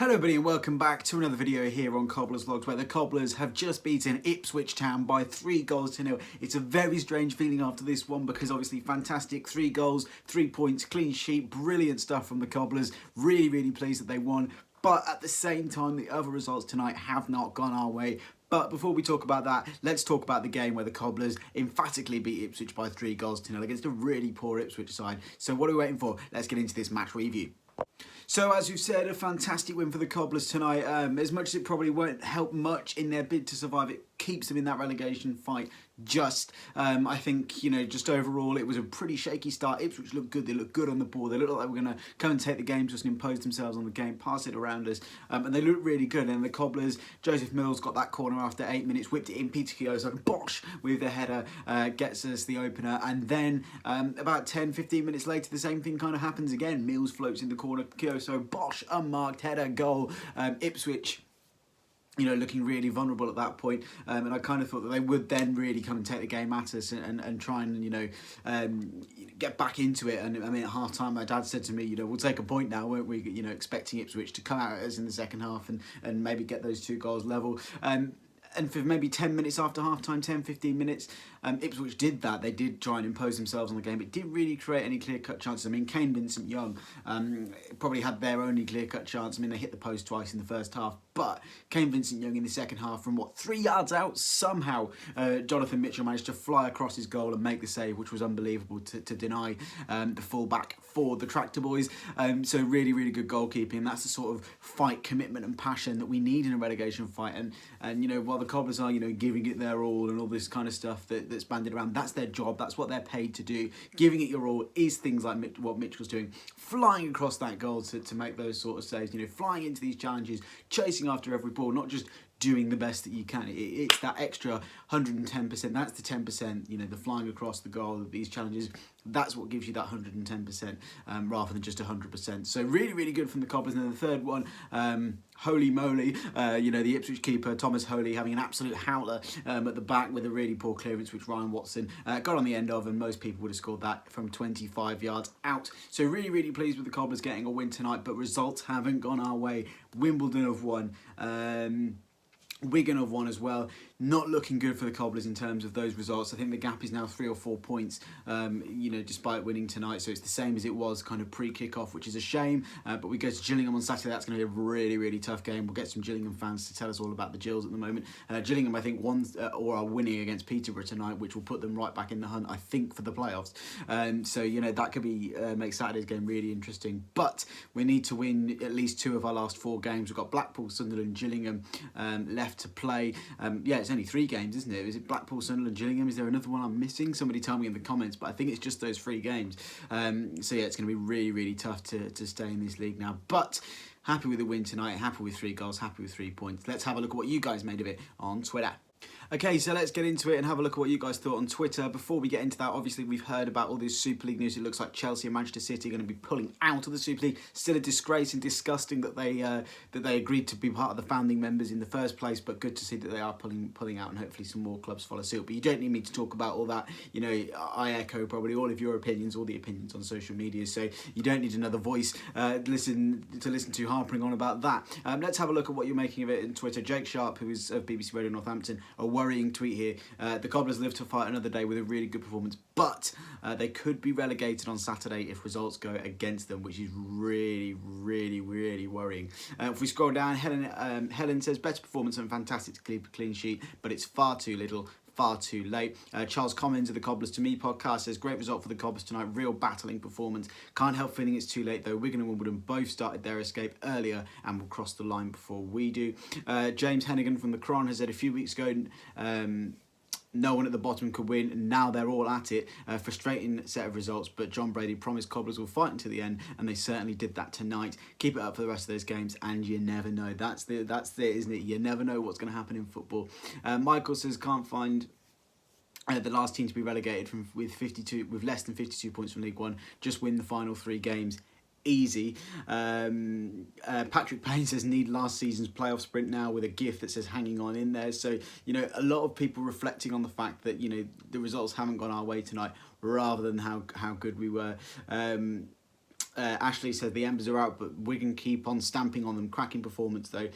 Hello everybody and welcome back to another video here on Cobblers Vlogs, where the Cobblers have just beaten Ipswich Town by 3-0. It's a very strange feeling after this one because obviously fantastic, 3 goals, 3 points, clean sheet, brilliant stuff from the Cobblers. Really pleased that they won, but at the same time the other results tonight have not gone our way. But before we talk about that, let's talk about the game where the Cobblers emphatically beat Ipswich by 3-0 against a really poor Ipswich side. So what are we waiting for? Let's get into this match review. So as we've said, a fantastic win for the Cobblers tonight. As much as it probably won't help much in their bid to survive, it keeps them in that relegation fight just. I think, just overall it was a pretty shaky start. Ipswich looked good, they looked good on the ball, they looked like they were going to come and take the game, just impose themselves on the game, pass it around us, and they looked really good. And the Cobblers, Joseph Mills got that corner after 8 minutes, whipped it in, Peter Kiyosaki, bosh, with the header, gets us the opener, and then about 10-15 minutes later the same thing kind of happens again. Mills floats in the corner, Kiyosaki, bosh, unmarked header, goal. Ipswich looking really vulnerable at that point, and I kind of thought that they would then really come and take the game at us and try and get back into it. And I mean, at half time my dad said to me, we'll take a point now, won't we, expecting Ipswich to come out at us in the second half and maybe get those 2 goals level. And for maybe 10 minutes after half-time, 10-15 minutes, Ipswich did that. They did try and impose themselves on the game. It didn't really create any clear-cut chances. I mean, Kane Vincent-Young probably had their only clear-cut chance. I mean, they hit the post twice in the first half, but Kane Vincent-Young in the second half from, 3 yards out, somehow Jonathan Mitchell managed to fly across his goal and make the save, which was unbelievable to deny the full-back for the Tractor Boys. So really good goalkeeping, and that's the sort of fight, commitment and passion that we need in a relegation fight. And while the Cobblers are, giving it their all and all this kind of stuff that's banded around, that's their job, that's what they're paid to do. Giving it your all is things like what Mitchell's doing, flying across that goal to make those sort of saves, flying into these challenges, chasing after every ball, not just doing the best that you can. It's that extra 110%, that's the 10%, the flying across the goal, these challenges, that's what gives you that 110% rather than just 100%. So really good from the Cobblers. And then the third one, holy moly, the Ipswich keeper, Thomas Holy, having an absolute howler at the back with a really poor clearance, which Ryan Watson got on the end of, and most people would have scored that from 25 yards out. So really pleased with the Cobblers getting a win tonight, but results haven't gone our way. Wimbledon have won. Wigan have won as well. Not looking good for the Cobblers in terms of those results. I think the gap is now 3 or 4 points, despite winning tonight. So it's the same as it was kind of pre-kickoff, which is a shame. But we go to Gillingham on Saturday. That's going to be a really tough game. We'll get some Gillingham fans to tell us all about the Gills at the moment. Gillingham, I think, won or are winning against Peterborough tonight, which will put them right back in the hunt, I think, for the playoffs. So, that could be make Saturday's game really interesting. But we need to win at least 2 of our last 4 games. We've got Blackpool, Sunderland, Gillingham left to play. It's only 3 games, isn't it? Is it Blackpool, Sunderland, Gillingham? Is there another one I'm missing? Somebody tell me in the comments, but I think it's just those 3 games. So yeah, it's going to be really tough to stay in this league now. But happy with the win tonight, happy with 3 goals, happy with 3 points. Let's have a look at what you guys made of it on Twitter. Okay, so let's get into it and have a look at what you guys thought on Twitter. Before we get into that, obviously we've heard about all this Super League news. It looks like Chelsea and Manchester City are going to be pulling out of the Super League. Still a disgrace and disgusting that they agreed to be part of the founding members in the first place, but good to see that they are pulling out, and hopefully some more clubs follow suit. But you don't need me to talk about all that. I echo probably all of your opinions, all the opinions on social media, so you don't need another voice listen to harping on about that. Let's have a look at what you're making of it on Twitter. Jake Sharp, who is of BBC Radio Northampton, a worrying tweet here. The Cobblers live to fight another day with a really good performance, but they could be relegated on Saturday if results go against them, which is really worrying. If we scroll down, Helen says, better performance and fantastic to keep a clean sheet, but it's far too little, far too late. Charles Collins of the Cobblers to Me podcast says, great result for the Cobblers tonight, real battling performance. Can't help feeling it's too late though. Wigan and Wimbledon both started their escape earlier and will cross the line before we do. James Hennigan from the Cron has said a few weeks ago, no one at the bottom could win, and now they're all at it. Frustrating set of results, but John Brady promised Cobblers will fight until the end, and they certainly did that tonight. Keep it up for the rest of those games, and you never know. That's it, isn't it? You never know what's going to happen in football. Michael says, can't find the last team to be relegated with less than 52 points from League One. Just win the final 3 games. Easy. Patrick Payne says, need last season's playoff sprint now, with a gif that says hanging on in there. So a lot of people reflecting on the fact that the results haven't gone our way tonight, rather than how good we were. Ashley said the Embers are out, but Wigan keep on stamping on them. Cracking performance though,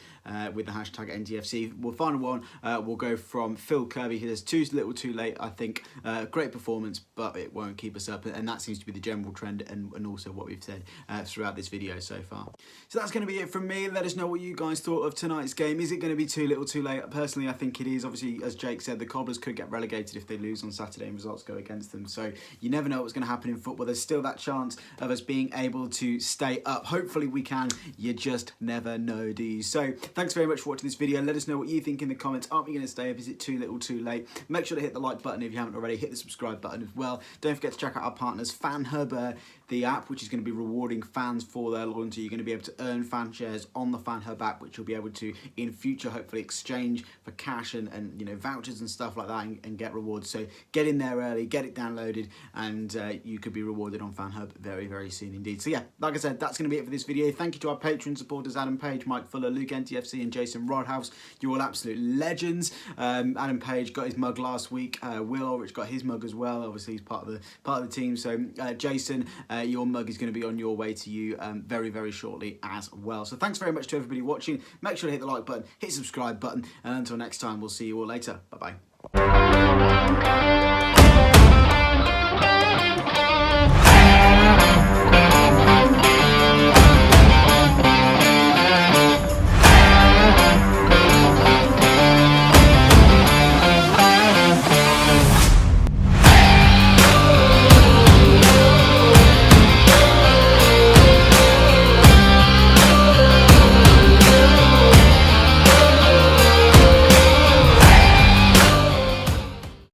with the hashtag NTFC. Well, final one will go from Phil Kirby. He says too little, too late. I think great performance, but it won't keep us up, and that seems to be the general trend, and also what we've said throughout this video so far. So that's going to be it from me. Let us know what you guys thought of tonight's game. Is it going to be too little, too late? Personally, I think it is. Obviously, as Jake said, the Cobblers could get relegated if they lose on Saturday and results go against them. So you never know what's going to happen in football. There's still that chance of us being able to stay up. Hopefully we can. You just never know, do you? So thanks very much for watching this video. Let us know what you think in the comments. Aren't we going to stay up? Is it too little, too late? Make sure to hit the like button if you haven't already. Hit the subscribe button as well. Don't forget to check out our partners, FanHub, the app, which is going to be rewarding fans for their loyalty. You're going to be able to earn fan shares on the FanHub app, which you'll be able to in future hopefully exchange for cash and you know, vouchers and stuff like that, and get rewards. So get in there early, get it downloaded, and you could be rewarded on FanHub very, very soon indeed. So yeah, like I said, that's going to be it for this video. Thank you to our Patreon supporters, Adam Page, Mike Fuller, Luke NTFC, and Jason Rodhouse. You're all absolute legends. Adam Page got his mug last week. Will Ulrich got his mug as well. Obviously he's part of the team. So Jason, your mug is going to be on your way to you very, very shortly as well. So thanks very much to everybody watching. Make sure to hit the like button, hit the subscribe button, and until next time, we'll see you all later. Bye bye.